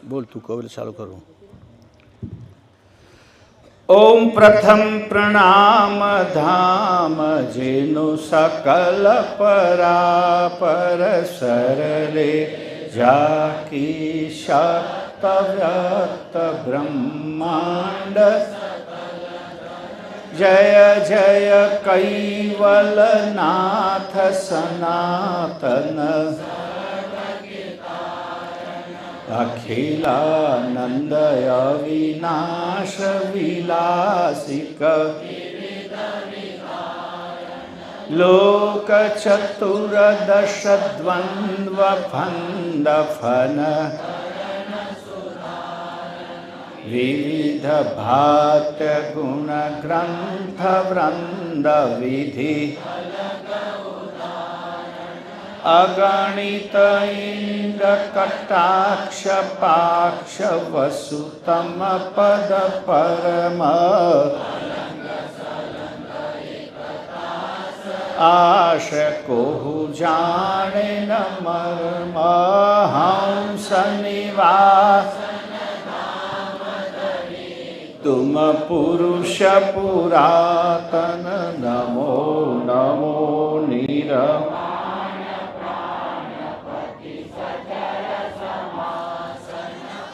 बोल तू कवल चालू करूँ। ओम प्रथम प्रणाम धाम जेनु सकल परापर सरले जाकी शक्त व्यक्त ब्रह्मांड जय जय कैवलनाथ सनातन अखिलानंद अविनाश विलासिक लोक चतुर्दश द्वंद्व फंद फन विविध भात गुण ग्रंथ वृंद विधि अगणित इंद्र कटाक्ष पाक्ष वसुतम पद परम आश को जाने न मर्म हंस निवास तुम पुरुष पुरातन नमो नमो निरम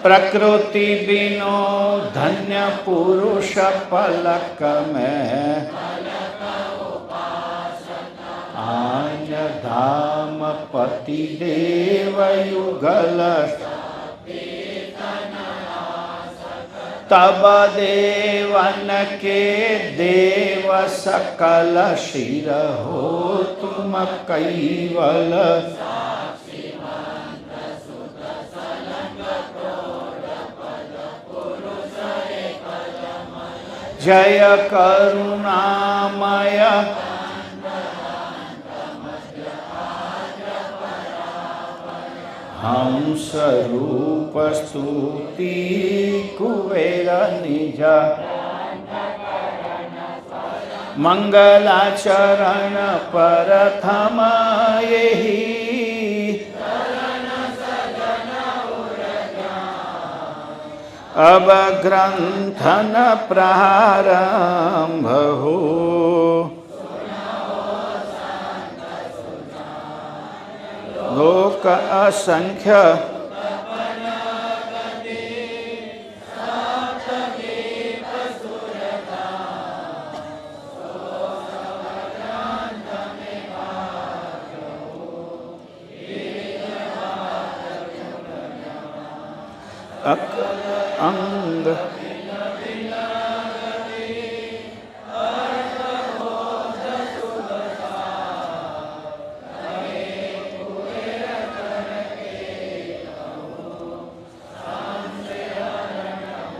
प्रकृति बिनो धन्य पुरुष पलक में आय धाम पति देव युगल तब देवन के देव सकल शिर हो तुम कैवल जय करुणामय हंस रूप स्तुति कुबेर निज मंगलाचरण प्रथम यही अब ग्रंथन प्रारंभ हो लोक असंख्य अंग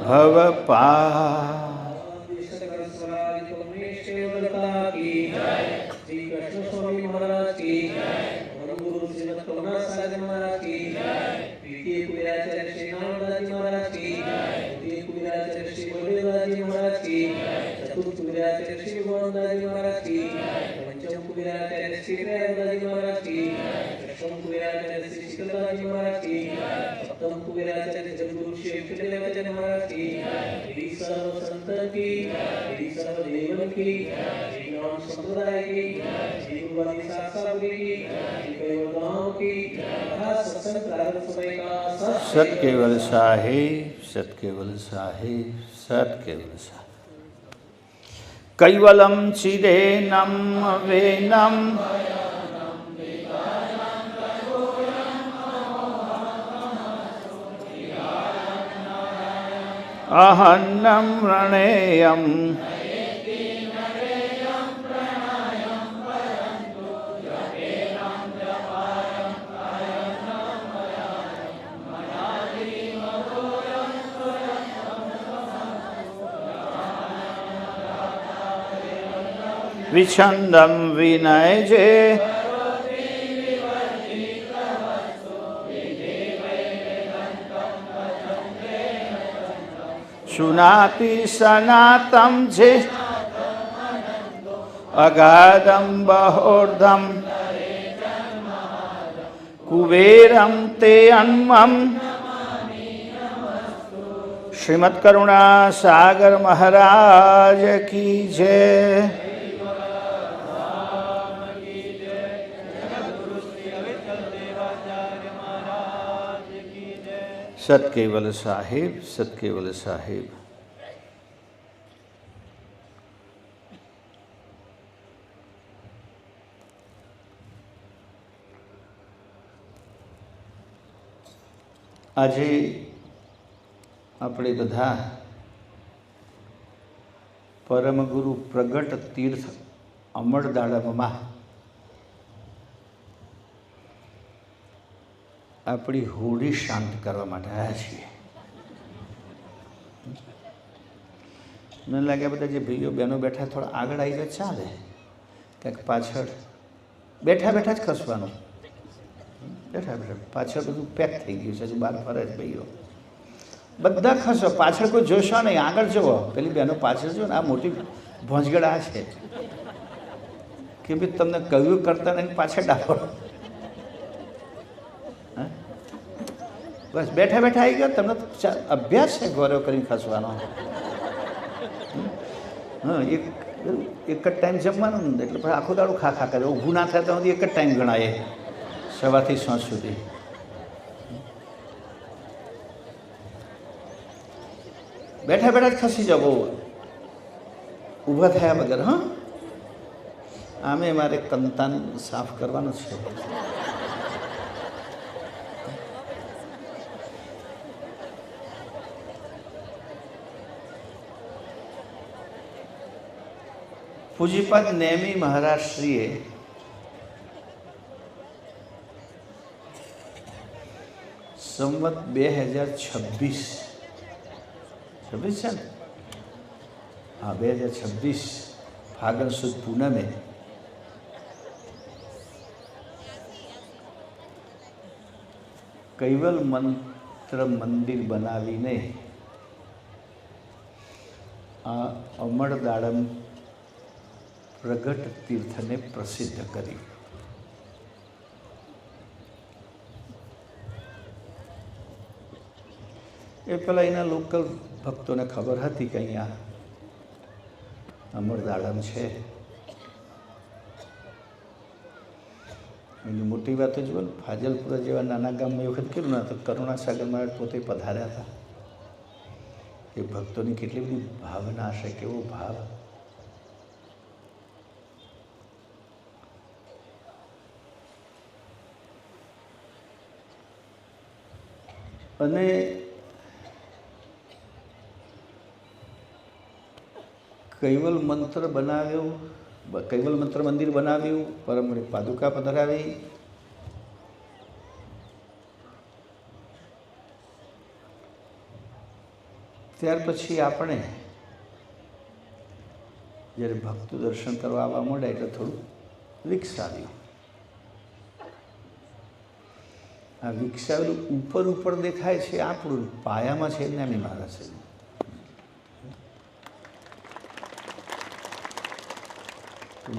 भव पा सत केवल साहिब सत केवल साहिब सत केवल साहिब कैवलम चिदेनम वेनम अहन्नम रणेयम विछंदम विनय जे सुनाति सनातम जे अगाधम बहोर्धम कुबेरम ते अन्मम શ્રીમદ કરુણા સાગર મહારાજ કી જય. સતકેવલ સાહેબ, સતકેવલ સાહેબ. આજે આપણે બધા પરમગુરુ પ્રગટ તીર્થ અમરદાળમમાં આપણી હોડી શાંત કરવા માટે આવ્યા છીએ. મને લાગે બધા જે ભાઈઓ બહેનો બેઠા થોડા આગળ આવી જાય ચાલે, ક્યાંક પાછળ બેઠા બેઠા જ ખસવાનું. બેઠા બેઠા પાછળ બધું પેક થઈ ગયું છે, હજુ બહાર ફરે જ ભાઈઓ બધા ખસો. પાછળ કોઈ જોશો નહીં, આગળ જુઓ. પેલી બહેનો પાછળ જો ને, આ મોટી ભોંજગડ આ છે કે ભાઈ તમને કહ્યું કરતા નહીં, પાછળ ડાફો. બસ બેઠા બેઠા આવી ગયો. તમને અભ્યાસ છે ગૌરવ કરીને ખસવાનો. હા, એક જ ટાઈમ જમવાનું ને, એટલે પછી આખો દાડો ખા કરે. ઊભું ના થાય તો એક જ ટાઈમ ગણાય, સવારથી સાંજ સુધી. બેઠા બેઠા જ ખસી જાવ, ઊભા થયા વગર. હા, આમે મારે કંતાન સાફ કરવાનું છે. પૂજ્યપાદ નેમી મહારાજશ્રીએ સંવત 2026 છે ને, હા 2026 ફાગણ સુદ પૂનમે કૈવલ મંત્ર મંદિર બનાવીને આ અમરદાળમ પ્રગટ તીર્થને પ્રસિદ્ધ કર્યું. એ પહેલાં એના લોકલ ભક્તોને ખબર હતી કે અહીંયા અમરદાળમ છે. એની મોટી વાત જુઓ ને, ફાજલપુરા જેવા નાના ગામમાં એ વખત કર્યું ને, તો કરુણાસાગર મહારાજ પોતે પધાર્યા હતા. એ ભક્તોની કેટલી બધી ભાવના હશે, કેવો ભાવ. અને કૈવલ મંત્ર બનાવ્યું, કૈવલ મંત્ર મંદિર બનાવ્યું, પરમણી પાદુકા પધરાવી. ત્યાર પછી આપણે જ્યારે ભક્તો દર્શન કરવા આવવા માંડ્યા એટલે થોડું વિકસાવ્યું. આ વિકસાવેલું ઉપર ઉપર દેખાય છે આપણું, પાયામાં છે નેમી મહારાજ છે.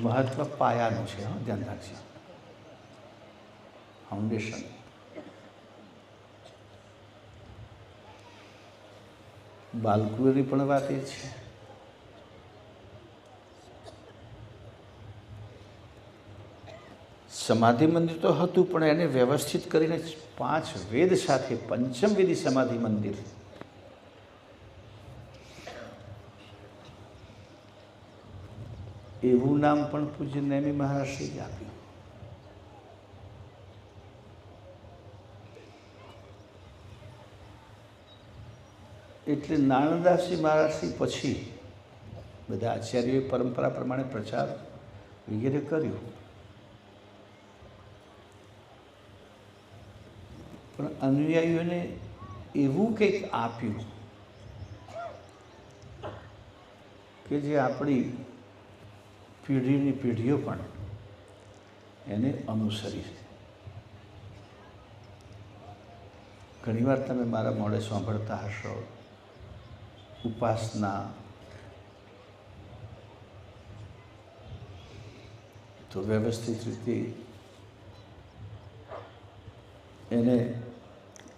મહત્વ પાયાનું છે. હા, ધ્યાન રાખજો. ફાઉન્ડેશન. બાલકુની પણ વાત એ છે. સમાધિ મંદિર તો હતું, પણ એને વ્યવસ્થિત કરીને 5 વેદ સાથે પંચમવેદી સમાધિ મંદિર. એવું નામ પણ પૂજ્ય નેમી મહારાજશ્રીએ આપ્યું. એટલે નાનદાસજી મહારાજશ્રી પછી બધા આચાર્યોએ પરંપરા પ્રમાણે પ્રચાર વગેરે કર્યું. પણ અનુયાયીઓને એવું કંઈક આપ્યું કે જે આપણી પેઢીની પેઢીઓ પણ એને અનુસરી છે. ઘણીવાર તમે મારા મોડે સાંભળતા હશો ઉપાસના, તો વ્યવસ્થિત રીતે એને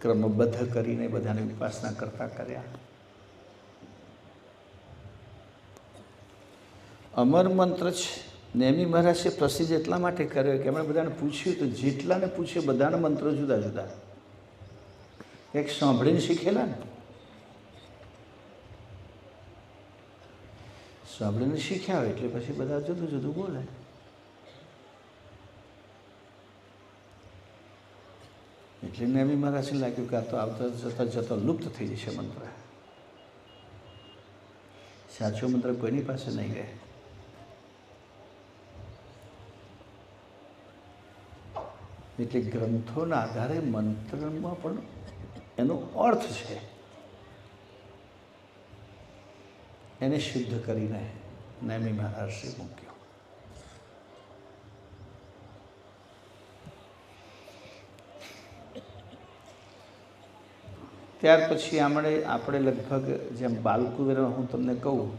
ક્રમબદ્ધ કરીને બધાને ઉપાસના કરતા કર્યા. અમર મંત્ર છે. નેમી મહારાજે પ્રસિદ્ધ એટલા માટે કર્યો કે એમણે બધાને પૂછ્યું તો જેટલાને પૂછ્યું બધાના મંત્રો જુદા જુદા, એક સાંભળીને શીખેલા ને, સાંભળીને શીખ્યા હોય એટલે પછી બધા જુદું જુદું બોલે. એટલે નેમી મહારાજને લાગ્યું કે આ તો આવતા જતા જતા લુપ્ત થઈ જશે મંત્ર, સાચો મંત્ર કોઈની પાસે નહીં રહે. એટલે ગ્રંથોના આધારે મંત્રમાં પણ એનો અર્થ છે, એને શુદ્ધ કરીને નેમી મહારાજે મૂક્યો. ત્યાર પછી આપણે લગભગ જેમ બાલકુવેરમાં હું તમને કહું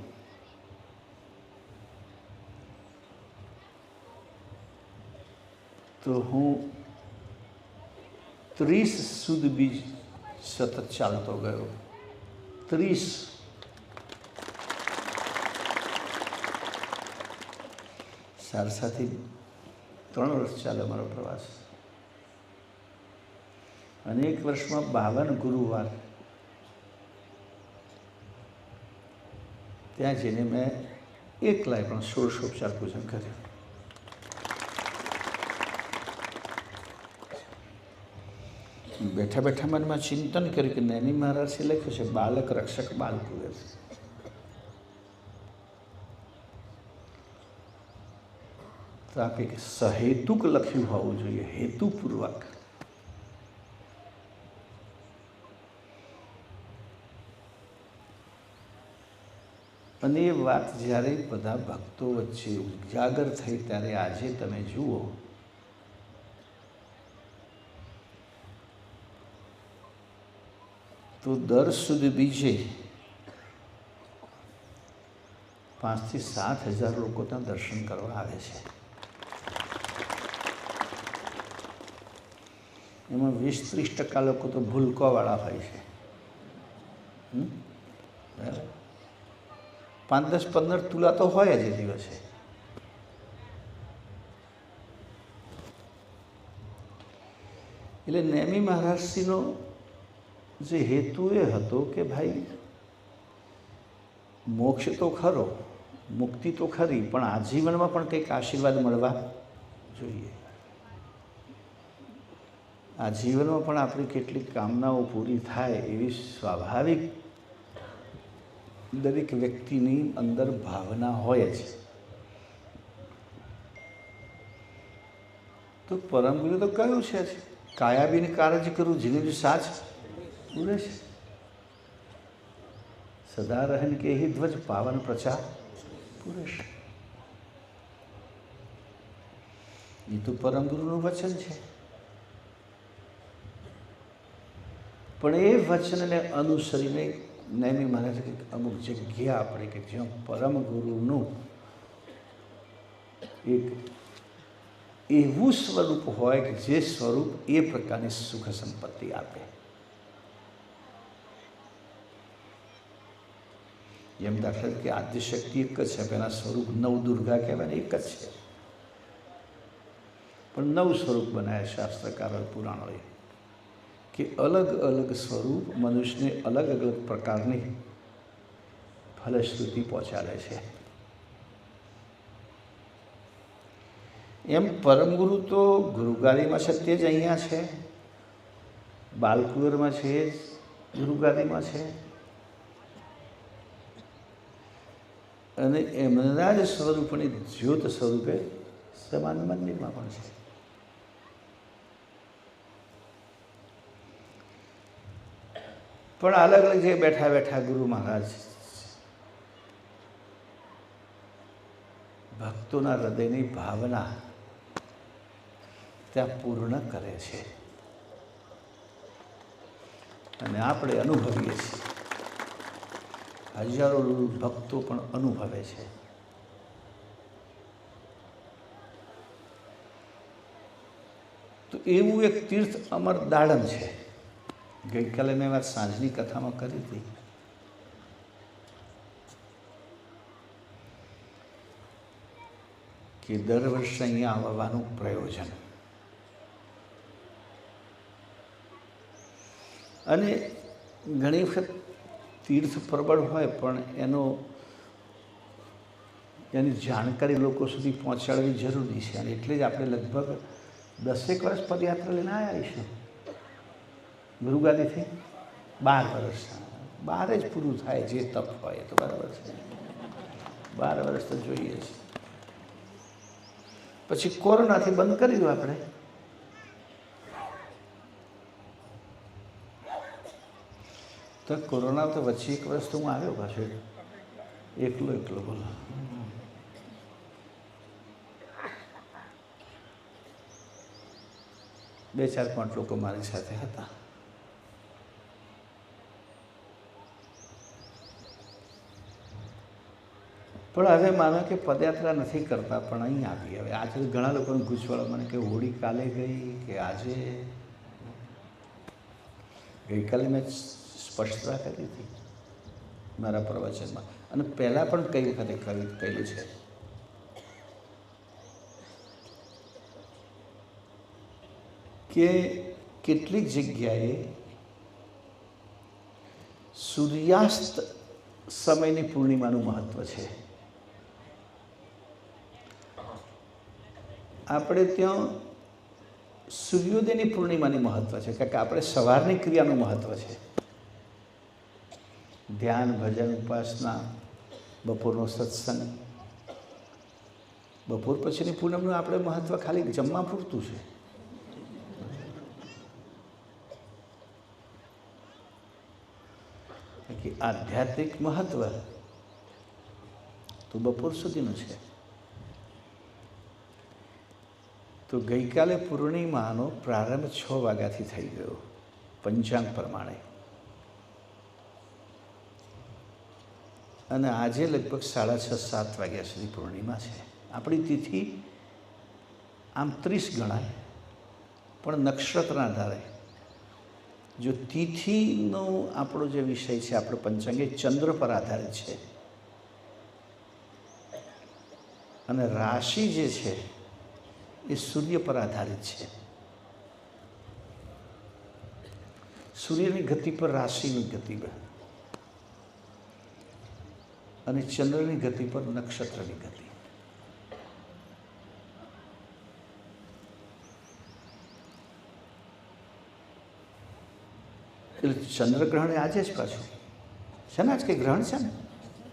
તો હું 30 સુદ બીજ સતત ચાલતો ગયો. 30 સારસાથી 3 વર્ષ ચાલે મારો પ્રવાસ, અને એક વર્ષમાં 52 ગુરુવાર ત્યાં જઈને મેં એકલાય પણ 16 પૂજન કર્યું. બેઠા બેઠા મનમાં ચિંતન કર્યું કે નેમી મહારાજે લખ્યું છે બાલક રક્ષક બાલકુવેર, તો આ કંઈક સહેતુક લખ્યું હોવું જોઈએ, હેતુપૂર્વક. અને એ વાત જ્યારે બધા ભક્તો વચ્ચે ઉજાગર થઈ ત્યારે આજે તમે જુઓ તો દર સુદ બીજે 5 થી 7 હજાર લોકો ત્યાં દર્શન કરવા આવે છે. એમાં 20-30% લોકો તો ભૂલકોવાળા હોય છે. 5-10-15 તુલા તો હોય જ એ દિવસે. એટલે નેમી મહારાજશ્રીનો જે હેતુ એ હતો કે ભાઈ મોક્ષ તો ખરો, મુક્તિ તો ખરી, પણ આજીવનમાં પણ કંઈક આશીર્વાદ મળવા જોઈએ. આ જીવનમાં પણ આપણી કેટલીક કામનાઓ પૂરી થાય એવી સ્વાભાવિક દરેક વ્યક્તિની અંદર ભાવના હોય છે. તો પરમ ગુરુ તો કયું છે કાયાબીન કારજ કરું જીવ સાચ પૂરે છે. સદા રહન કે હિ ધ્વજ પાવન પ્રચાર પૂરે છે. એ તો પરમ ગુરુનું વચન છે. પણ એ વચનને અનુસરીને નેમી મહારાજે અમુક જગ્યા આપણે કે જ્યાં પરમ ગુરુનું એક એવું સ્વરૂપ હોય કે જે સ્વરૂપ એ પ્રકારની સુખ સંપત્તિ આપે. જેમ દાખલા તરીકે આદ્યશક્તિ એક જ છે, એના સ્વરૂપ 9 દુર્ગા કહેવાય ને એક જ છે, પણ 9 સ્વરૂપ બનાવ્યા શાસ્ત્રકારોએ પુરાણોએ કે અલગ અલગ સ્વરૂપ મનુષ્યને અલગ અલગ પ્રકારની ફલશ્રુતિ પહોંચાડે છે. એમ પરમગુરુ તો ગુરુગાદીમાં છે તે જ અહીંયા છે, બાલકુવેરમાં છે જ ગુરુગાદીમાં છે, અને એમના જ સ્વરૂપની જ્યોત સ્વરૂપે સમાન મંદિરમાં પણ છે. પણ અલગ અલગ જગ્યાએ બેઠા બેઠા ગુરુ મહારાજ ભક્તોના હૃદયની ભાવના ત્યાં પૂર્ણ કરે છે, અને આપણે અનુભવીએ છીએ. હજારો ભક્તો પણ અનુભવે છે. તો એવું એક તીર્થ અમર દાડમ છે. ગઈકાલે મેં વાત સાંજની કથામાં કરી હતી કે દર વર્ષે અહીંયા આવવાનું પ્રયોજન. અને ઘણી વખત તીર્થ પ્રબળ હોય પણ એની જાણકારી લોકો સુધી પહોંચાડવી જરૂરી છે. અને એટલે જ આપણે લગભગ 10 વર્ષ પદયાત્રા લઈને આવ્યા આવીશું. ગુરુગાદીથી 12 વર્ષ, 12 જ પૂરું થાય જે તપ હોય તો બરાબર છે. 12 વર્ષ તો જોઈએ છે. પછી કોરોનાથી બંધ કરી દો આપણે. તો કોરોના તો વચ્ચે 1 વર્ષ તો હું આવ્યો પાછો એકલો બોલો. બે 4-5 લોકો મારી સાથે હતા. પણ હવે માનો કે પદયાત્રા નથી કરતા પણ અહીં આવી. હવે આજે ઘણા લોકોને પૂછવાળો મને કે હોળી કાલે ગઈ કે આજે. ગઈકાલે મેં સ્પષ્ટતા કરી હતી મારા પ્રવચનમાં, અને પહેલાં પણ કઈ વખતે કહેલું છે કે કેટલીક જગ્યાએ સૂર્યાસ્ત સમયની પૂર્ણિમાનું મહત્ત્વ છે. આપણે ત્યાં સૂર્યોદયની પૂર્ણિમાની મહત્ત્વ છે, કારણ કે આપણે સવારની ક્રિયાનું મહત્ત્વ છે. ધ્યાન, ભજન, ઉપાસના, બપોરનો સત્સંગ. બપોર પછીની પૂનમનું આપણે મહત્ત્વ ખાલી જમવા પૂરતું છે. કે આધ્યાત્મિક મહત્ત્વ તો બપોર સુધીનું છે. તો ગઈકાલે પૂર્ણિમાનો પ્રારંભ 6 વાગ્યાથી થઈ ગયો પંચાંગ પ્રમાણે, અને આજે લગભગ 6:30-7 વાગ્યા સુધી પૂર્ણિમા છે. આપણી તિથિ આમ 30 ગણાય, પણ નક્ષત્રના આધારે જો તિથિનો આપણો જે વિષય છે આપણો પંચાંગ એ ચંદ્ર પર આધારિત છે, અને રાશિ જે છે એ સૂર્ય પર આધારિત છે. સૂર્યની ગતિ પર રાશિની ગતિ પર, અને ચંદ્રની ગતિ પર નક્ષત્રની ગતિ. એટલે ચંદ્રગ્રહણ એ આજે જ પાછું છે ને, આજ કંઈ ગ્રહણ છે ને.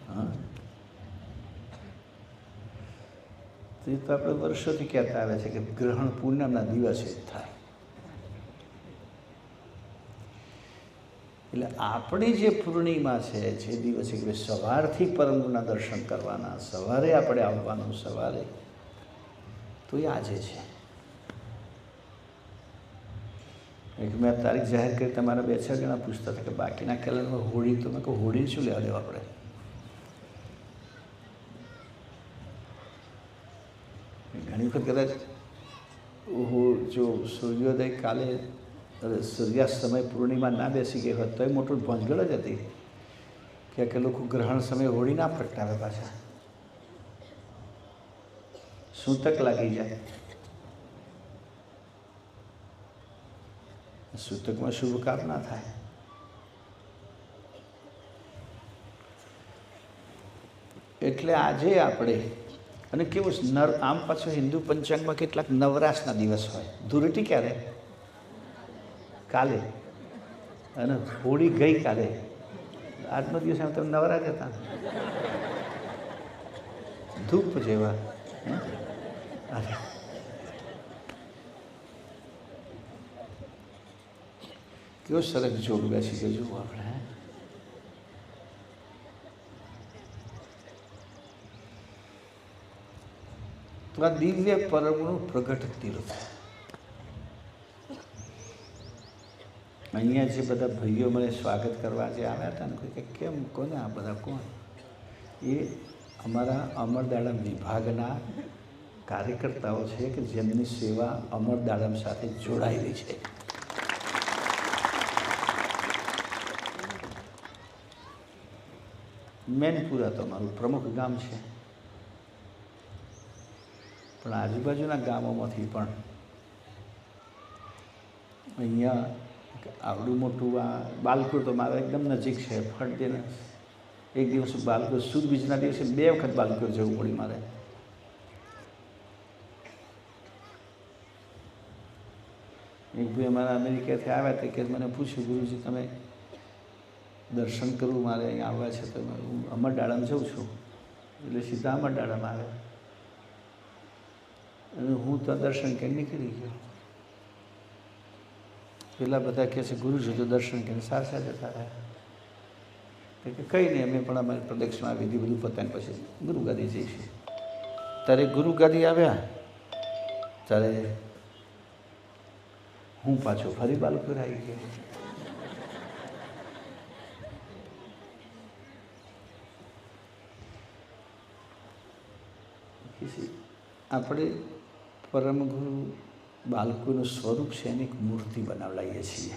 હા, તો એ તો આપણે વર્ષોથી કહેતા આવે છે કે ગ્રહણ પૂનમના દિવસે જ થાય. એટલે આપણી જે પૂર્ણિમા છે જે દિવસે કે સવારથી પરમના દર્શન કરવાના, સવારે આપણે આવવાનું, સવારે, તો એ આજે છે. એક મેં તારીખ જાહેર કરી, તમારા 2-4 જણા પૂછતા હતા કે બાકીના કેલેન્ડરમાં હોળી, તો મેં કહું હોળી શું લેવા દેવા આપણે. ઘણી વખત કદાચ જો સૂર્યોદય કાલે સૂર્યાસ્ત સમય પૂર્ણિમા ના બેસી ગઈ હોત તો એ મોટું ભોંજગળ જ હતી કે લોકો ગ્રહણ સમયે હોળી ના પ્રગટાવે, પાછા સૂતક લાગી જાય. સૂતકમાં શુભ કામ ના થાય. એટલે આજે આપણે, અને કેવું આમ પાછું હિન્દુ પંચાંગમાં કેટલાક નવરાશના દિવસ હોય. ધૂળેટી ક્યારે? કાલે, અને હોળી ગઈકાલે. આજનો દિવસ એમ તમે નવરાશ હતા, ધૂપ જેવા. કેવો સરસ જોગ બેસી ગયો જુઓ આપણે. તો આ દિવ્ય પરમનું પ્રગટ તીર્થ. અહીંયા જે બધા ભાઈઓ મને સ્વાગત કરવા જે આવ્યા હતા ને, કોઈ કે કેમ, કોને આ બધા કોણ? એ અમારા અમરદાડમ વિભાગના કાર્યકર્તાઓ છે કે જેમની સેવા અમરદાડમ સાથે જોડાયેલી છે. મેનપુરા તો મારું પ્રમુખ ગામ છે. પણ આજુબાજુના ગામોમાંથી પણ અહીંયા આવડું મોટું આ બાલકુર તો મારે એકદમ નજીક છે. ફટ દઈને એક દિવસ બાલકુર સુદ બીજના દિવસે 2 વખત બાલકુર જવું પડ્યું મારે. એક ભાઈ અમારા અમેરિકાથી આવ્યા હતા કે મને પૂછ્યું, ગુરુજી તમે દર્શન કરવું મારે અહીંયા આવવા છે તો હું અમરડાળામાં જાઉં છું. એટલે સીધા અમરડાળામાં આવ્યા અને હું તો દર્શન કરીને નીકળી ગયો. પેલા બધા કહે છે ગુરુજી તો દર્શન કરીને સારસા જતા રહ્યા. કે કંઈ નહીં, અમે પણ અમારી પ્રદક્ષિણા વિધિ બધું પતાવીને પછી ગુરુગાદી જઈશું. ત્યારે ગુરુગાદી આવ્યા ત્યારે હું પાછો ફરી બાલકુર આવી ગયો. આપણે પરમગુરુ બાલકુરનું સ્વરૂપ છે એની એક મૂર્તિ બનાવડાવીએ છીએ.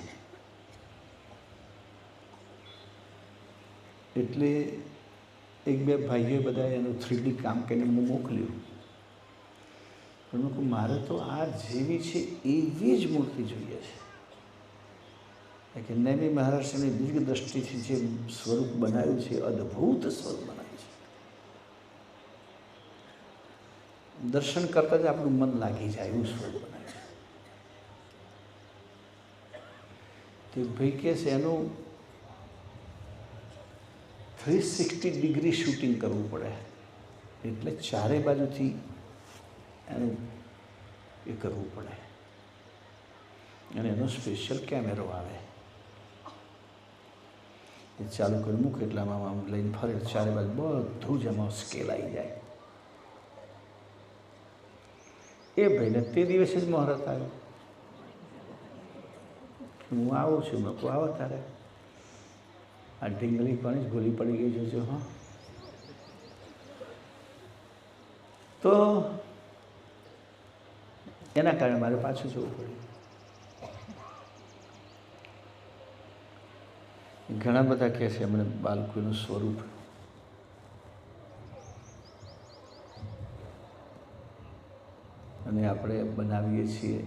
એટલે 1-2 ભાઈઓએ બધા એનું 3D કામ કરીને મને મોકલ્યું. પણ મેં કહ્યું મારે તો આ જેવી છે એવી જ મૂર્તિ જોઈએ છે. કે નૈમી મહારાષ્ટ્રની દીર્ઘ દ્રષ્ટિથી જે સ્વરૂપ બનાવ્યું છે અદ્ભુત સ્વરૂપ બનાવ્યું છે. દર્શન કરતાં જ આપણું મન લાગી જાય એવું સ્વરૂપ બનાવ્યું છે. તો ભાઈ કહે છે એનું 360 ડિગ્રી શૂટિંગ કરવું પડે. એટલે ચારે બાજુથી એનું એ કરવું પડે અને એનો સ્પેશિયલ કેમેરો આવે. એ ચાલુ કરી મૂકે એટલામાં આમ લઈને ફરે ચારે બાજુ બધું જ એમાં સ્કેલ આવી જાય. એ ભાઈને તે દિવસે જ મુહૂર્ત આવ્યો. હું આવું છું. મેં કહું આવો તારે આ ઢીંગલી પણ જ ભૂલી પડી ગઈ જોજો. હા તો એના કારણે મારે પાછું જવું પડ્યું. ઘણા બધા કહે છે મને બાલકુરનું સ્વરૂપ અને આપણે બનાવીએ છીએ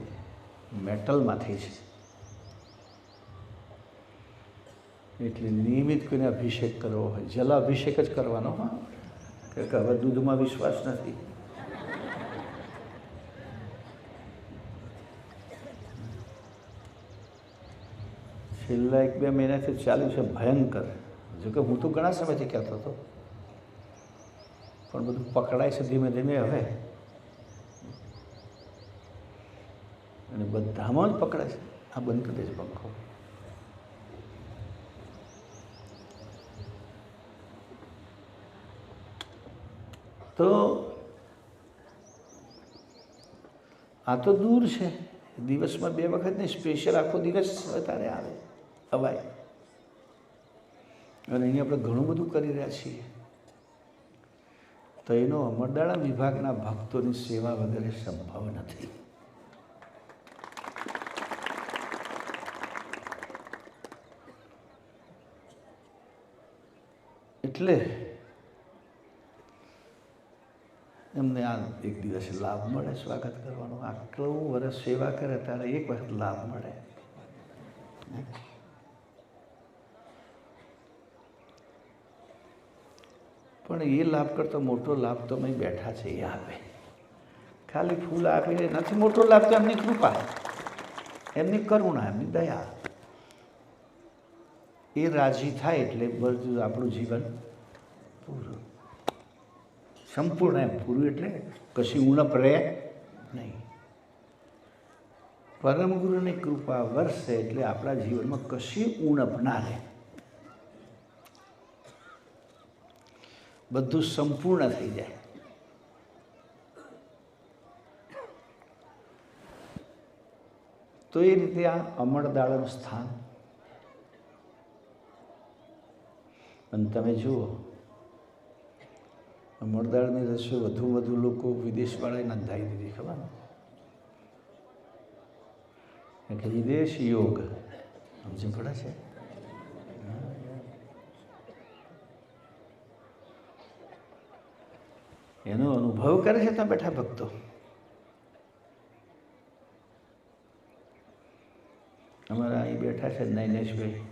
મેટલમાંથી છે. એટલે નિયમિત કોઈને અભિષેક કરવો હોય જલાભિષેક જ કરવાનો. હા કે હવે દૂધમાં વિશ્વાસ નથી. છેલ્લા 1-2 મહિનાથી ચાલુ છે ભયંકર. જોકે હું તો ઘણા સમયથી કહેતો હતો પણ બધું પકડાય છે ધીમે ધીમે હવે અને બધામાં જ પકડાય છે. આ બંધ કરી દેજો પંખો. તો આ તો દૂર છે. દિવસમાં 2 વખત નહીં, સ્પેશિયલ આખો દિવસ તારે આવે અવાય. અને અહીંયા આપણે ઘણું બધું કરી રહ્યા છીએ. તો એનો અમરદાળા વિભાગના ભક્તોની સેવા વગેરે સંભવ નથી. એટલે એમને આ એક દિવસે લાભ મળે સ્વાગત કરવાનો. આટલું વર્ષ સેવા કરે ત્યારે એક વખત લાભ મળે. પણ એ લાભ કરતો મોટો લાભ તો મેં બેઠા છે એ આપે. ખાલી ફૂલ આપીને નથી મોટો લાભ તો એમની કૃપા, એમની કરુણા, એમની દયા. એ રાજી થાય એટલે બધું આપણું જીવન પૂરું, સંપૂર્ણ. એમ પૂરું એટલે કશી ઉણપ રહે નહીં. પરમ ગુરુની કૃપા વરસે એટલે આપણા જીવનમાં કશી ઉણપ ના રહે, બધું સંપૂર્ણ થઈ જાય. તો એ રીતે આ અમરદાળાનું સ્થાન. અને તમે જુઓ અમરદાળની રસોઈ વધુ લોકો વિદેશવાળાએ નોંધાવી દીધી. ખબર એટલે વિદેશ યોગ સમજ પડે છે. એનો અનુભવ કરે છે ત્યાં બેઠા ભક્તો. અમારા અહીં બેઠા છે નૈનેશભાઈ,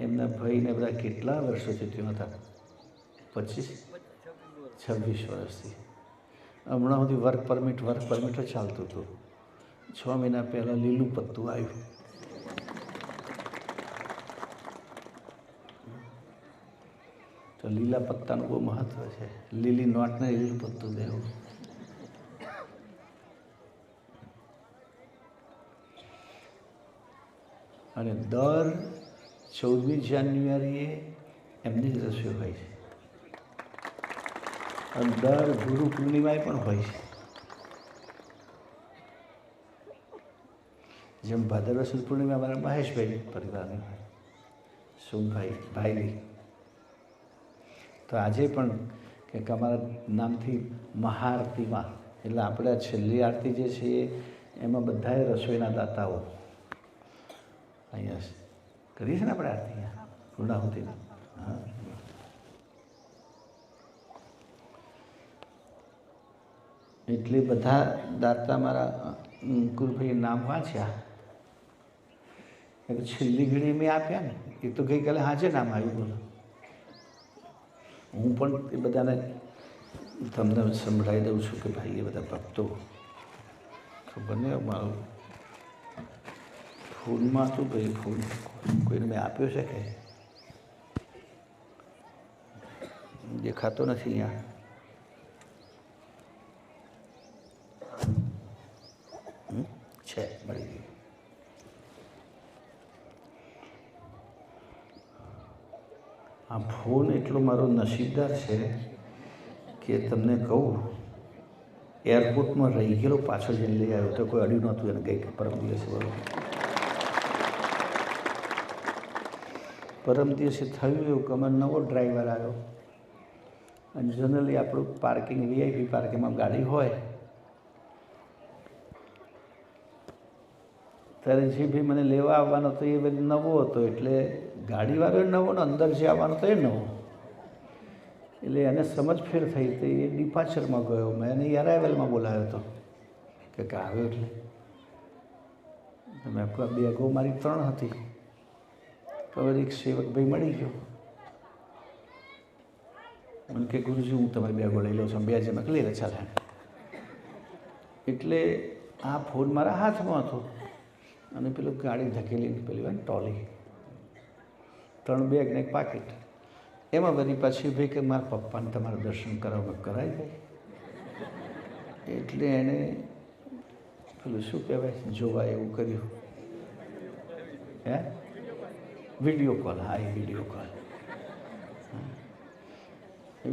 એમના ભાઈને બધા કેટલા વર્ષોથી ત્યાં હતા, 25-26 વર્ષથી. હમણાં સુધી વર્ક પરમિટ જ ચાલતું હતું. 6 મહિના પહેલાં લીલું પત્તું આવ્યું. તો લીલા પત્તાનું બહુ મહત્ત્વ છે. લીલી નોટને લીલું પત્તું દેવું. અને દર 14મી જાન્યુઆરીએ એમની જ રસોઈ હોય છે. અને દર ગુરુ પૂર્ણિમાએ પણ હોય છે. જેમ ભાદરવા સુદ પૂર્ણિમા અમારા મહેશભાઈ પરિવારની હોય, સોમભાઈ ભાઈલી. તો આજે પણ કંઈક અમારા નામથી મહાઆરતીમાં, એટલે આપણે છેલ્લી આરતી જે છે એમાં બધાએ રસોઈના દાતાઓ અહીંયા કરીએ છીએ ને આપણે આરતી અહીંયા પૂર્ણાહુતિના. હા, એટલે બધા દાતા મારા અંકુરભાઈ નામ વાંચ્યા. છેલ્લી ઘડી મેં આપ્યા ને, એ તો ગઈકાલે હાજે નામ આવ્યું. બોલો, હું પણ એ બધાને તમને સંભળાવી દઉં છું કે ભાઈ એ બધા ભક્તો ખબર નહીં. મારું ફોનમાં હતું ભાઈ, ફોન કોઈને મેં આપ્યો છે કે દેખાતો નથી અહીંયા. છે, મળી ગયું. આ ફોન એટલો મારો નસીબદાર છે કે તમને કહું, એરપોર્ટમાં રહી ગયેલો પાછો જઈને લઈ આવ્યો તો કોઈ અડ્યું નહોતું એને. ગઈ પરમ દિવસે થયું એવું કે અમારો નવો ડ્રાઈવર આવ્યો, અને જનરલી આપણું પાર્કિંગ વીઆઈપી પાર્કિંગમાં ગાડી હોય ત્યારે જે ભાઈ મને લેવા આવવાનો હતો એ ભાઈ નવો હતો, એટલે ગાડીવાળો નવો ને અંદર જે આવવાનો હતો એ નવો. એટલે એને સમજ ફેર થઈ તો એ ડિપાર્ચરમાં ગયો. મેં એને અરાઇવલમાં બોલાવ્યો હતો કે આવ્યો. એટલે મેં બેગો મારી 3 હતી. હવે એક સેવક ભાઈ મળી ગયો, મને કે ગુરુજી હું તમારી બેગો લઈ લઉં છું. 2 જણા લઈ લે ચાલે. એટલે આ ફોન મારા હાથમાં હતો અને પેલું ગાડી ધકેલીને પેલી હોય ને ટોલી, 3 બેગ ને 1 પાકીટ. એમાં બધી પાછી ભાઈ કે મારા પપ્પાને તમારે દર્શન કરાવવા કરાવી દે. એટલે એણે પેલું શું કહેવાય જોવા એવું કર્યું. હે, વિડીયો કોલ. હા, એ વિડીયો કોલ.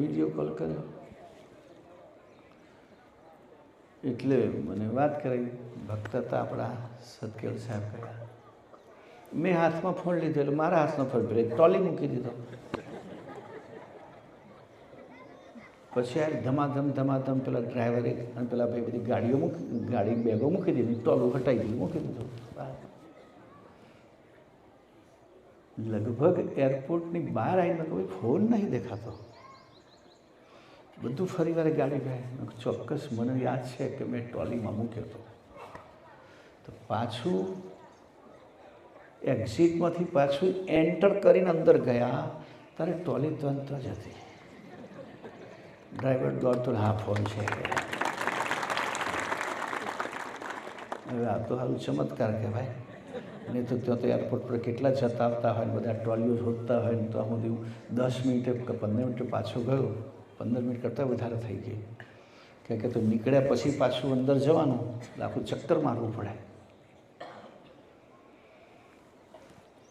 વિડીયો કોલ કર્યો એટલે મને વાત કરી. ભક્ત હતા આપણા સદકેલ સાહેબ કર્યા. મેં હાથમાં ફોન લીધો એટલે મારા હાથમાં ફોન બ્રેક ટોલી મૂકી દીધો. પછી આ ધમાધમ પેલા ડ્રાઈવરે અને પેલા ભાઈ બધી ગાડી બેગો મૂકી દીધી, ટોલું હટાવી દીધું, મૂકી દીધું. લગભગ એરપોર્ટની બહાર આવીને કોઈ ફોન નહીં દેખાતો. બધું ફરી વાર ગાડી ભાઈ ચોક્કસ મને યાદ છે કે મેં ટ્રોલીમાં મૂક્યો હતો. તો પાછું એક્ઝિટમાંથી પાછું એન્ટર કરીને અંદર ગયા ત્યારે ટ્રોલી તંત્ર જ હતી. ડ્રાઈવર દોડતો હા ફોન છે. હવે આ તો સારું ચમત્કાર કહેવાય. નહીં તો ત્યાં તો એરપોર્ટ પર કેટલા જતા આવતા હોય ને બધા ટ્રોલીઓ શોધતા હોય ને. તો આમ બધું 10 મિનિટે કે 15 મિનિટે પાછો ગયો. 15 મિનિટ કરતાં વધારે થઈ ગઈ. કે તો નીકળ્યા પછી પાછું અંદર જવાનું એટલે આખું ચક્કર મારવું પડે.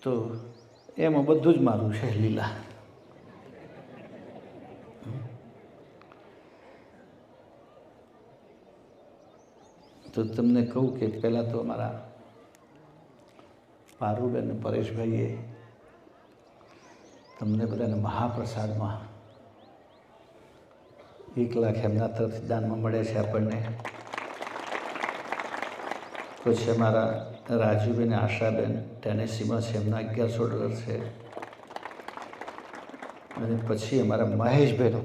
તો એમાં બધું જ મારું છે લીલા. તો તમને કહું કે પહેલાં તો અમારા પારુબેન અને પરેશભાઈએ તમને બધાને મહાપ્રસાદમાં 1 લાખ એમના તરફથી દાનમાં મળે છે આપણને. પછી અમારા રાજુબેન આશાબેન ટેનેસીમાં છે, એમના $1100 છે. અને પછી અમારા મહેશભાઈનો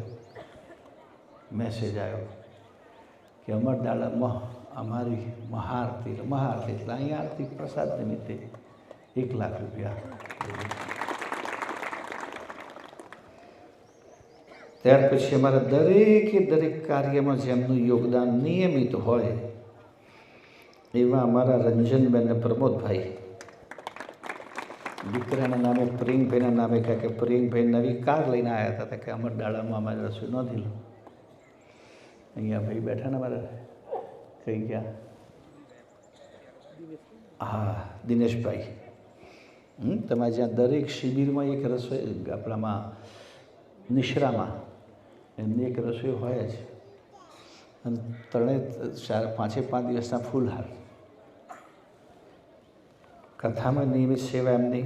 મેસેજ આવ્યો કે અમરદાળામાં અમારી મહાઆરતી એટલે અહીંયા આરતી પ્રસાદ નિમિત્તે 1 લાખ રૂપિયા. ત્યાર પછી અમારા દરેકે દરેક કાર્યમાં જેમનું યોગદાન નિયમિત હોય એવા અમારા રંજનબેન અને પ્રમોદભાઈ, દીકરાના નામે પ્રિયંકભાઈના નામે, કે પ્રિયંકભાઈ નવી કાર લઈને આવ્યા હતા કે અમારા દાડામાં અમારે રસોઈ નહોતી લો. અહીંયા ભાઈ બેઠા ને અમારા કઈ ગયા, હા દિનેશભાઈ, તમારે જ્યાં દરેક શિબિરમાં એક રસોઈ, આપણામાં નિશ્રામાં એમની એક રસોઈ હોય જ, અને 3-4-5 દિવસના ફૂલહાર, કથામાં નિયમિત સેવા એમની.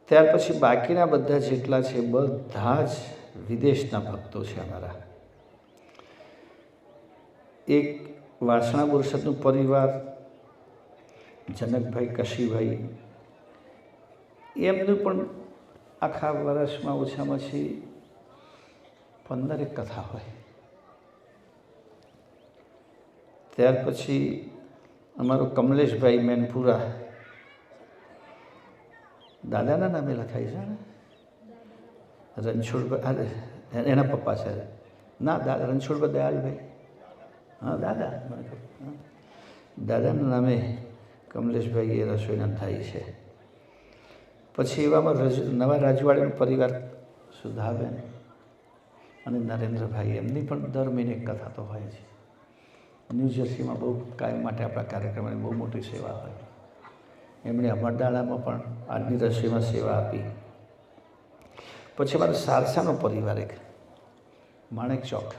ત્યાર પછી બાકીના બધા જેટલા છે બધા જ વિદેશના ભક્તો છે અમારા. એક વાસણા બોરસદનું પરિવાર, જનકભાઈ, કશીભાઈ, એમનું પણ આખા વર્ષમાં ઓછામાં ઓછી 15 કથા હોય. ત્યાર પછી અમારું કમલેશભાઈ મેનપુરા, દાદાના નામે લખાય છે ને, રણછોડભાઈ, એના પપ્પા છે ના, દાદા રણછોડભાઈ દયાલભાઈ, હા દાદા, દાદાના નામે કમલેશભાઈ એ રસોઈના થાય છે. પછી એવામાં નવા રાજવાડીનો પરિવાર, સુધાબેન અને નરેન્દ્રભાઈ, એમની પણ દર મહિને કથા તો હોય છે. ન્યૂજર્સીમાં બહુ કાયમ માટે આપણા કાર્યક્રમની બહુ મોટી સેવા હોય. એમણે અમરદાળામાં પણ આજની રસોઈમાં સેવા આપી. પછી અમારો સારસાનો પરિવાર, એક માણેક ચોક,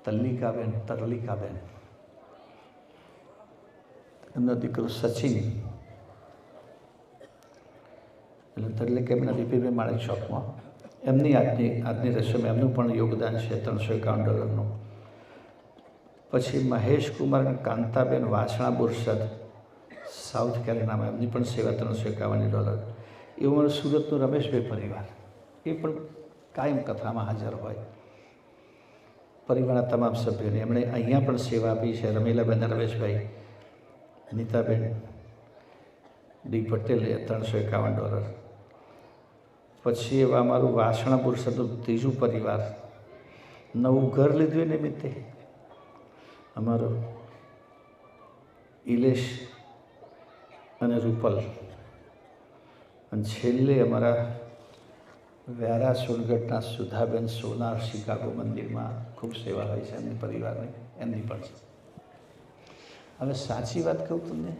તરલિકાબેન, એમનો દીકરો સચિન, એટલે તરલિકાબેન દીપીભાઈ માણેક ચોકમાં, એમની આજની રસોઈમાં એમનું પણ યોગદાન છે $351. પછી મહેશ કુમાર અને કાંતાબેન વાસણા બોરસદ, સાઉથ કેરેલામાં, એમની પણ સેવા $351. એવું મારું સુરતનું રમેશભાઈ પરિવાર, એ પણ કાયમ કથામાં હાજર હોય. પરિવારના તમામ સભ્યોને એમણે અહીંયા પણ સેવા આપી છે. રમીલાબેન, રમેશભાઈ, નીતાબેન ડી પટેલે $351. પછી એવા અમારું વાસણા બોરસદનું ત્રીજું પરિવાર, નવું ઘર લીધું એ નિમિત્તે અમારો ઇલેશ અને રૂપલ, અને છેલ્લે અમારા વ્યારા સોનગઢના સુધાબેન સોનાર, શિકાગો મંદિરમાં ખૂબ સેવા હોય છે એમની પરિવારની, એમની પણ છે. હવે સાચી વાત કહું તમને,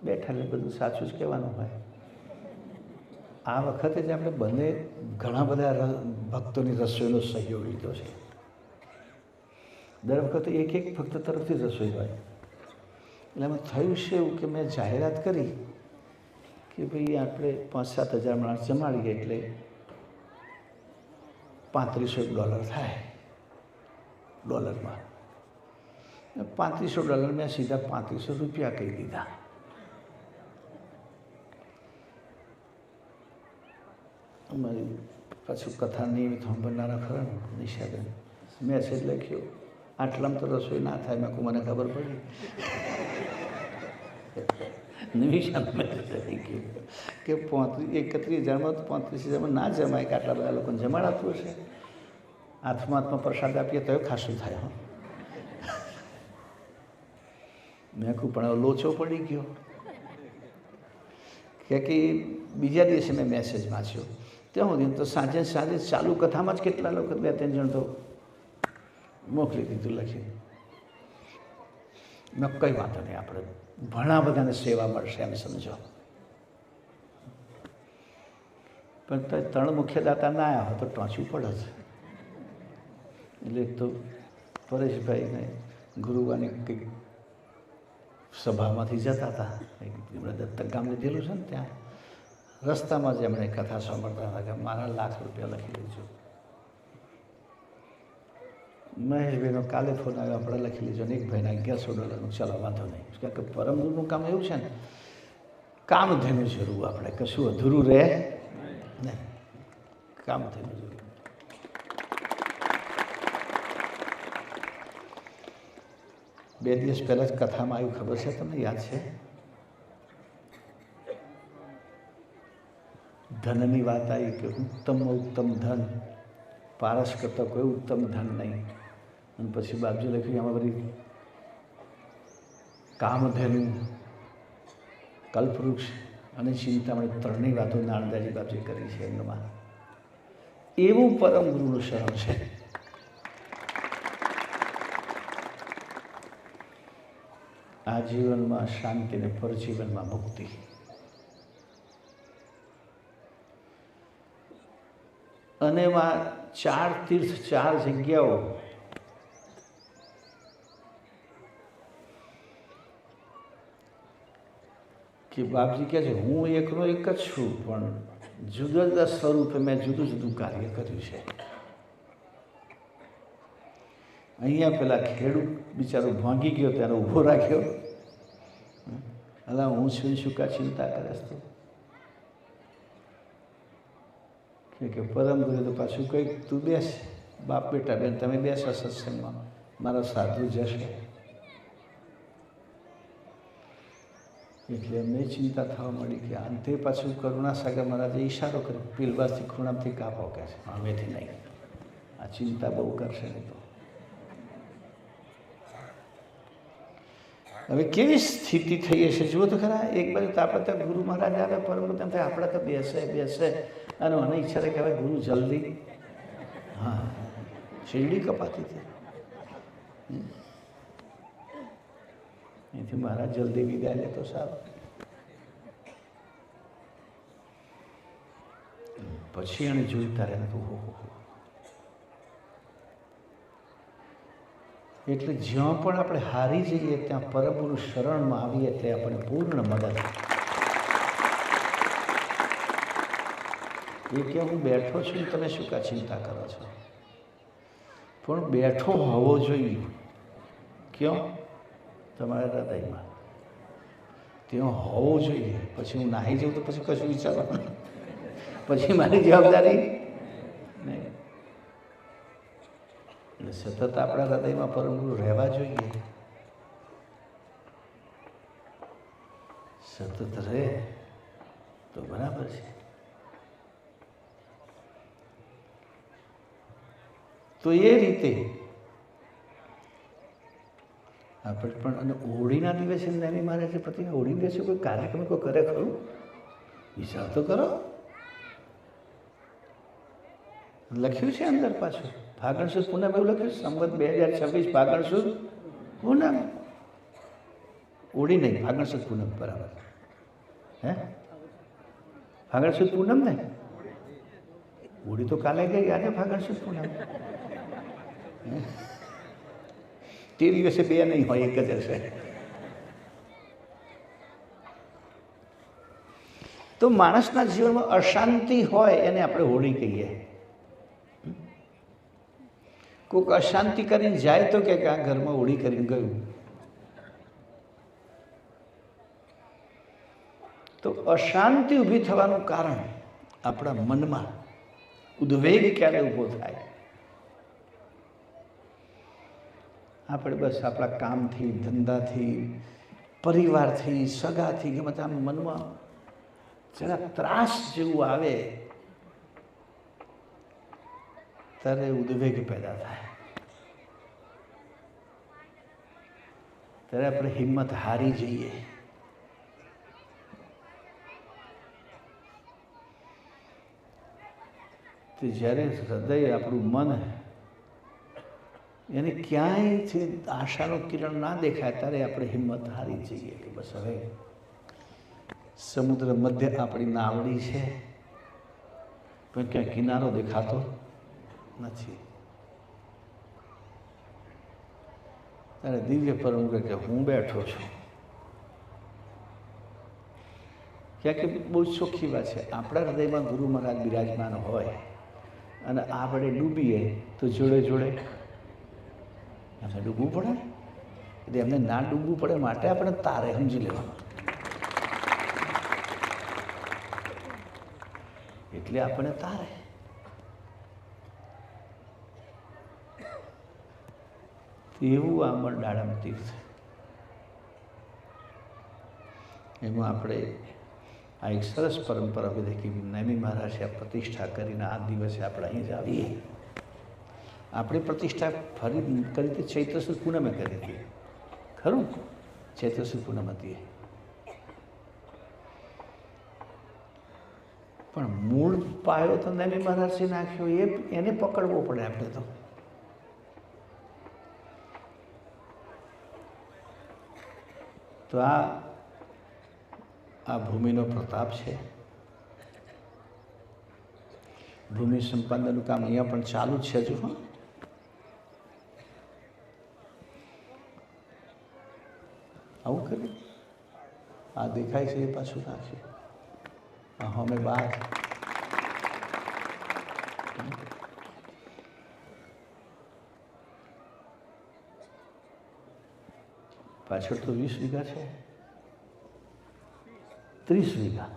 બેઠા એટલે બધું સાચું જ કહેવાનું હોય. આ વખતે જ આપણે બંને ઘણા બધા ભક્તોની રસોઈનો સહયોગ લીધો છે. દર વખતે એક ભક્ત તરફથી રસોઈ હોય. એટલે એમાં થયું છે એવું કે મેં જાહેરાત કરી કે ભાઈ આપણે 5-7 હજાર માણસ જમાડીએ એટલે $3500 થાય. ડોલરમાં $3500 મેં સીધા ₹3500 કહી દીધા. અમારી પાછું કથા નિયમિત સાંભળનારા ખરા નિશાબેન, મેસેજ લખ્યો, આટલામાં તો રસોઈ ના થાય. મેં કહું મને ખબર પડી. નિમિષાને મેસેજ થઈ ગયો કે 31,000માં તો 35,000માં ના જમાય, કે આટલા બધા લોકોને જમાડાતું હશે. હાથમાં પ્રસાદ આપીએ તો ખાસું થાય. હા, મેં કહું પણ હવે લોચો પડી ગયો કે બીજા દિવસે મેં મેસેજ વાંચ્યો ત્યાં સુધી તો સાંજે ચાલુ કથામાં જ કેટલા લોકો, 2-3 જણ તો મોકલી દીધું લખી. મેં કંઈ વાંધો નહીં, આપણે ઘણા બધાને સેવા મળશે એમ સમજો. પણ તો 3 મુખ્યદાતા ના આવ્યા હોય તો ટોંચવું પડે છે. એટલે તો પરેશભાઈને ગુરુવારની કંઈક સભામાંથી જતા હતા, એમણે દત્તક ગામ લીધેલું છે ને, ત્યાં રસ્તામાં જ એમણે કથા સાંભળતા હતા કે મારા ₹1,00,000 લખી દેજો. મહેશભાઈનો કાલે ફોન આવ્યો, આપણે લખી લીધો ને, એક ભાઈના $1100. ચાલો વાંધો નહીં, કારણ કે પરમગુરુનું કામ એવું છે ને, કામ ધેનું જરૂર, આપણે કશું અધૂરું રહે નહીં, કામ ધેનું જરૂર. 2 દિવસ પહેલાં જ કથામાં આવ્યું, ખબર છે તમને? યાદ છે? ધનની વાત આવી કે ઉત્તમ ધન, પારસ કરતાં કોઈ ઉત્તમ ધન નહીં. અને પછી બાપજી લખ્યું આમાં બધી કામધેનુ, કલ્પવૃક્ષ અને ચિંતામણી ત્રણેય વાતો નારદાજી બાપજી કરી છે એમનામાં. એવું પરમ ગુરુનું શરણ છે. આ જીવનમાં શાંતિ ને પરજીવનમાં મુક્તિ. અને એમાં 4 તીર્થ, 4 જગ્યાઓ કે બાપજી કહે છે હું એકનો એક જ છું, પણ જુદા જુદા સ્વરૂપે મેં જુદું જુદું કાર્ય કર્યું છે. અહીંયા પેલા ખેડૂત બિચારો ભાંગી ગયો ત્યારે ઊભો રાખ્યો. અલા હું છું, શું કા ચિંતા કરે કે પરમ ગુરુ તો પાછું કંઈક તું બેસ, બાપ બેટા બેન તમે બેસો સત્સંગમાં, મારા સાધુ જશે. એટલે એમને ચિંતા થવા મળી કે અંતે પાછું કરુણાસાગર મહારાજે ઈશારો કર્યો, પીલબાસથી ખૂણામથી કાપો કે છે, હવેથી નહીં, આ ચિંતા બહુ કરશે નહીં. તો હવે કેવી સ્થિતિ થઈ હશે જુઓ તો ખરા. એક બાજુ તો આપણે ત્યાં ગુરુ મહારાજ આવે, પરંતુ તેમ થાય આપણે તો બેસે અને મને ઈચ્છા રહે કે હવે ગુરુ જલ્દી, હા શીરડી કપાતી હતી એથી મહારાજ જલ્દી વિદાય લે તો સારું. પછી એને જોઈતા રહે તો એટલે જ્યાં પણ આપણે હારી જઈએ ત્યાં પરમગુરુ શરણમાં આવીએ એટલે આપણે પૂર્ણ મદદ. એ કે હું બેઠો છું, તમે શું કા ચિંતા કરો છો? પણ બેઠો હોવો જોઈએ ક્યાં? તમારા હૃદયમાં ત્યાં હોવો જોઈએ. પછી હું નાહી જાઉં તો પછી કશું વિચારવાનું, પછી મારી જવાબદારી નહીં. એટલે સતત આપણા હૃદયમાં પરમગુરુ રહેવા જોઈએ. સતત રહે તો બરાબર છે. તો એ રીતે આપણે પણ, અને હોળીના દિવસે નાની મારે છે પતિ હોળી દિવસે કોઈ કાર્યક્રમ કોઈ કરે ખરું? વિચાર તો કરો. લખ્યું છે અંદર પાછું ફાગણ સુદ પૂનમ, એવું લખ્યું સંવત 2026 ફાગણ સુદ પૂનમ. હોળી નહીં, ફાગણ સુદ પૂનમ બરાબર. હે ફાગણ સુદ પૂનમ ને હોળી તો કાલે ગઈ, આજે ફાગણ સુદ પૂનમ. તે દિવસે 2 નહીં હોય, એક જ હશે. તો માણસના જીવનમાં અશાંતિ હોય એને આપણે હોળી કહીએ. કોઈક અશાંતિ કરીને જાય તો કે આ ઘરમાં હોળી કરીને ગયું. તો અશાંતિ ઊભી થવાનું કારણ આપણા મનમાં ઉદ્વેગ ક્યારે ઊભો થાય? આપણે બસ આપણા કામથી, ધંધાથી, પરિવારથી, સગાથી ગમે આમ મનમાં જરા ત્રાસ જેવું આવે ત્યારે ઉદ્વેગ પેદા થાય. ત્યારે આપણે હિંમત હારી જઈએ. તો જ્યારે હૃદય આપણું મન એને ક્યાંયથી આશાનું કિરણ ના દેખાય ત્યારે આપણે હિંમત હારી જઈએ કે બસ હવે સમુદ્ર મધ્ય આપણી નાવડી છે પણ ક્યાંય કિનારો દેખાતો નથી. ત્યારે દિવ્ય પરમ કે હું બેઠો છું. ક્યાંક બહુ ચોખ્ખી વાત છે, આપણા હૃદયમાં ગુરુ મહારાજ બિરાજમાન હોય અને આપણે ડૂબીએ તો જોડે જોડે એમને ડૂબવું પડે. એટલે એમને ના ડૂબવું પડે માટે આપણે તારે સમજી લેવાનું. એટલે આપણે તારે એવું આ મંડાળમ તીર્થ એમાં આપણે આ એક સરસ પરંપરા બધી કે નેમી મહારાજે આ પ્રતિષ્ઠા કરીને આ દિવસે આપણે અહીં જ આવીએ. આપણી પ્રતિષ્ઠા ફરી કરી હતી ચૈત્ર સુદ પૂનમે કરી હતી, ખરું? ચૈત્ર સુદ પૂનમ હતી, પણ મૂળ પાયો તો નેમી મહારાજે નાખ્યો, એને પકડવો પડે આપણે તો આ ભૂમિનો પ્રતાપ છે. ભૂમિ સંપાદનનું કામ અહીંયા પણ ચાલુ જ છે હજુ. આવું કર્યું, આ દેખાય છે એ પાછું નાખ્યું, અમે બહાર પાછળ તો 20 વીઘા છે, 30 વીઘા.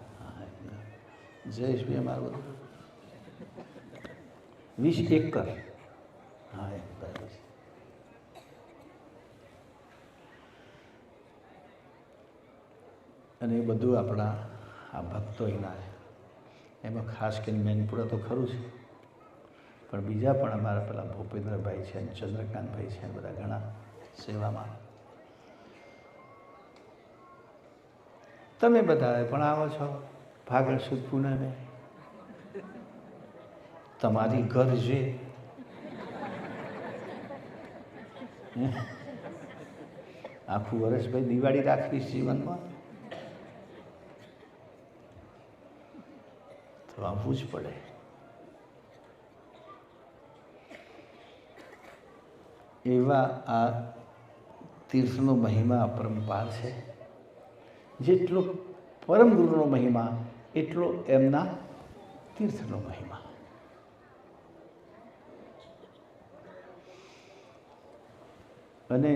જયેશભાઈ અમારું 20 એકર. હા, બરાબર છે. અને એ બધું આપણા આ ભક્તોના છે. એમાં ખાસ કરીને મેનપુરા તો ખરું છે, પણ બીજા પણ અમારા પેલા ભૂપેન્દ્રભાઈ છે અને ચંદ્રકાંતભાઈ છે, બધા ઘણા સેવામાં. તમે બધા પણ આવો છો ફાગણ સુદ પૂનમે, તમારી ઘર છે આખું વર્ષ ભાઈ દિવાળી રાખવી જીવનમાં તો આવવું જ પડે. એવા આ તીર્થનો મહિમા અપરંપાર છે. જેટલો પરમ ગુરુનો મહિમા એટલો એમના તીર્થનો મહિમા. અને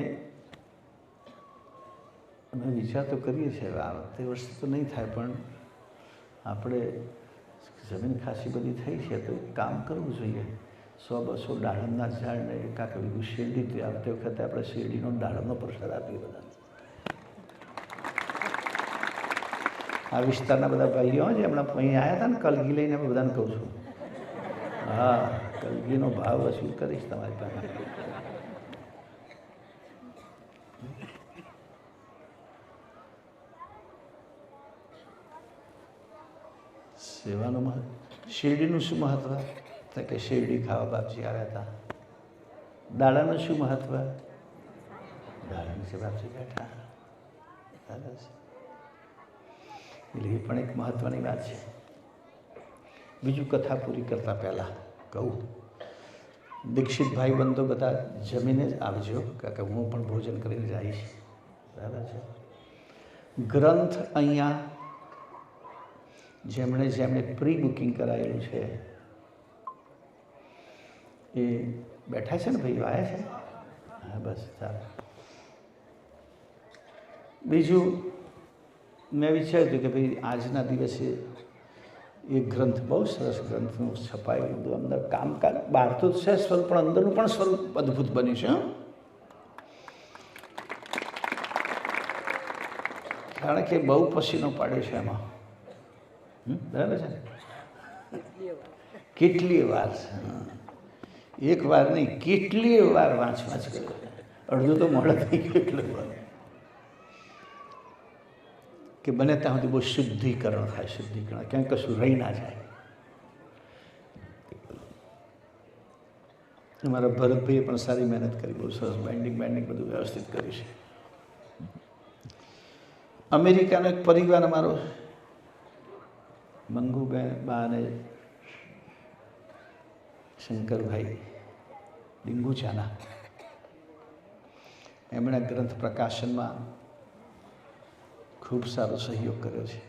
અમે વિચાર તો કરીએ છીએ, આ તે વર્ષે તો નહીં થાય, પણ આપણે જમીન ખાસી બધી થઈ છે તો કામ કરવું જોઈએ. 100-200 દાડમના ઝાડને કાંક બીજું શેરડી, આવતી વખતે આપણે શેરડીનો દાડમનો પ્રસાદ આપીએ બધા. આ વિસ્તારના બધા ભાઈઓ જે હમણાં અહીં આવ્યા હતા ને કલગી લઈને, અમે બધાને કહું છું, હા, કલગીનો ભાવ વસૂલ કરીશ તમારી પાસે. સેવાનું શેરડીનું શું મહત્વ? તો કે શેરડી ખાવા બાપજી આવ્યા હતા. દાડાનું શું મહત્વ? દાડા નીચે બાપજી બેઠા. એટલે એ પણ એક મહત્વની વાત છે. બીજું કથા પૂરી કરતા પહેલાં કહું, દીક્ષિત ભાઈ બંધો બધા જમીને જ આવજો, કારણ કે હું પણ ભોજન કરીને જઈશ. બરાબર છે. ગ્રંથ અહીંયા જેમણે પ્રી બુકિંગ કરાયેલું છે એ બેઠા છે ને ભાઈઓ, આવ્યા છે? હા, બસ ચાલો. બીજું મેં વિચાર્યું હતું કે ભાઈ આજના દિવસે એ ગ્રંથ, બહુ સરસ ગ્રંથનું છપાયેલું બધું, અંદર કામકાજ બહાર તો છે સ્વરૂપ, પણ અંદરનું પણ સ્વરૂપ અદ્ભુત બન્યું છે. કારણ કે બહુ પસીનો પાડ્યો છે એમાં. બરાબર છે ને? કેટલીય વાર, એક વાર નહીં, કેટલીય વાર વાંચ કર્યો. અડધું તો મોડું થઈ ગયું એટલું વાર કે બને ત્યાં સુધી બહુ શુદ્ધિકરણ થાય. શુદ્ધિકરણ ક્યાંય કશું રહી ના જાય. અમારા ભરતભાઈએ પણ સારી મહેનત કરી, બહુ સરસ બાઇન્ડિંગ બધું વ્યવસ્થિત કર્યું છે. અમેરિકાનો એક પરિવાર અમારો, મંગુબેન બા અને શંકરભાઈ ડિંગુચાના, એમણે ગ્રંથ પ્રકાશનમાં ખૂબ સારો સહયોગ કર્યો છે.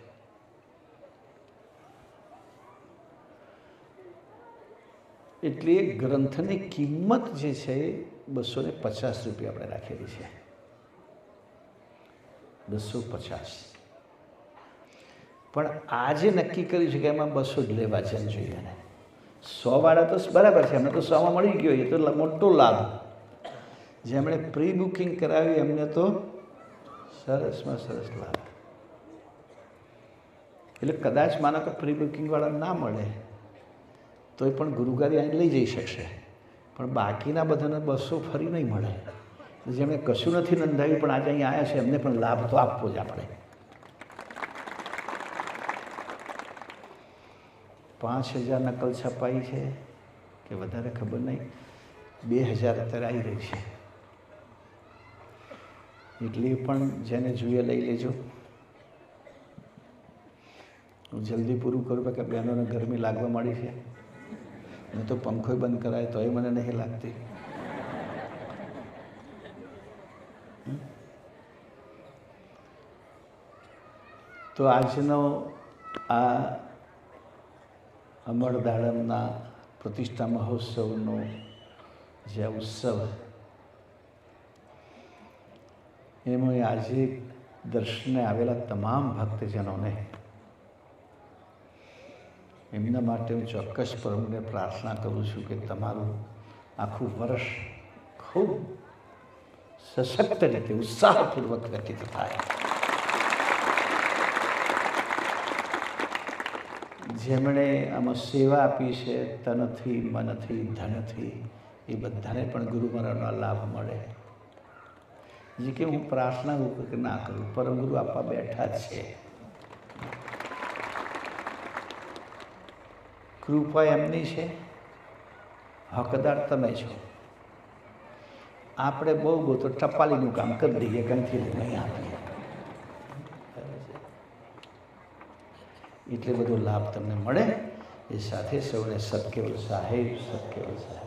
એટલે એ ગ્રંથની કિંમત જે છે એ 250 રૂપિયા આપણે રાખેલી છે. 250. પણ આજે નક્કી કર્યું છે કે એમાં 200 જ લેવા છે જોઈએ. ને 100 વાળા તો બરાબર છે, એમને તો 100માં મળી ગયો, એ તો મોટો લાભ. જેમણે પ્રી બુકિંગ કરાવ્યું એમને તો સરસમાં સરસ લાભ. એટલે કદાચ માનો કે પ્રી બુકિંગવાળા ના મળે તોય પણ ગુરુગાદી અહીં લઈ જઈ શકશે, પણ બાકીના બધાને બસો ફરી નહીં મળે. જેમણે કશું નથી નોંધાવ્યું પણ આજે અહીં આવ્યા છે એમને પણ લાભ તો આપવો જ આપણે. 5000 નકલ છપાઈ છે કે વધારે ખબર નહીં, 2000 અત્યારે આવી રહી છે. એટલી પણ જેને જોઈએ લઈ લેજો. હું જલ્દી પૂરું કરું કે બહેનોને ગરમી લાગવા માંડી છે. મેં તો પંખો બંધ કરાય તોય મને નહીં લાગતી. તો આજનો આ અમરદાડમના પ્રતિષ્ઠા મહોત્સવનો જે ઉત્સવ એમાં આજે દર્શને આવેલા તમામ ભક્તજનોને એમના માટે હું ચોક્કસ પ્રભુને પ્રાર્થના કરું છું કે તમારું આખું વર્ષ ખૂબ સશક્ત રીતે ઉત્સાહપૂર્વક વ્યતીત થાય. જેમણે આમાં સેવા આપી છે તનથી, મનથી, ધનથી, એ બધાને પણ ગુરુ મહારાજનો લાભ મળે. જે કે હું પ્રાર્થના ના કરું, પરમ ગુરુ આપવા બેઠા જ છે. કૃપા એમની છે, હકદાર તમે છો. આપણે બહુ તો ટપાલીનું કામ કરી દઈએ, કંઈથી નહીં આપીએ. એટલે બધો લાભ તમને મળે એ સાથે સૌને સતકેવલ સાહેબ, સતકેવલ સાહેબ.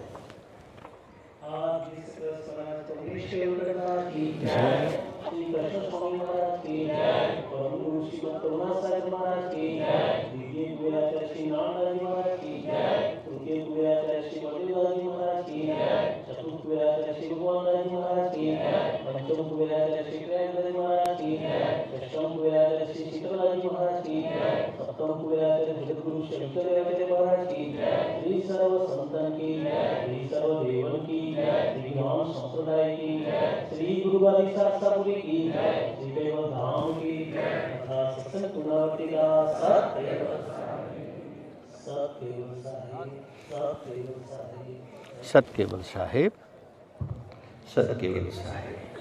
श्री गुरुगादी शास्त्रापुरी की जय, श्री केवल धाम की जय, तथा सत्संग पुनरावृत्ति का सतकेवल साहिब, सतकेवल साहिब, સતકેવલ સાહેબ, સતકેવલ સાહેબ.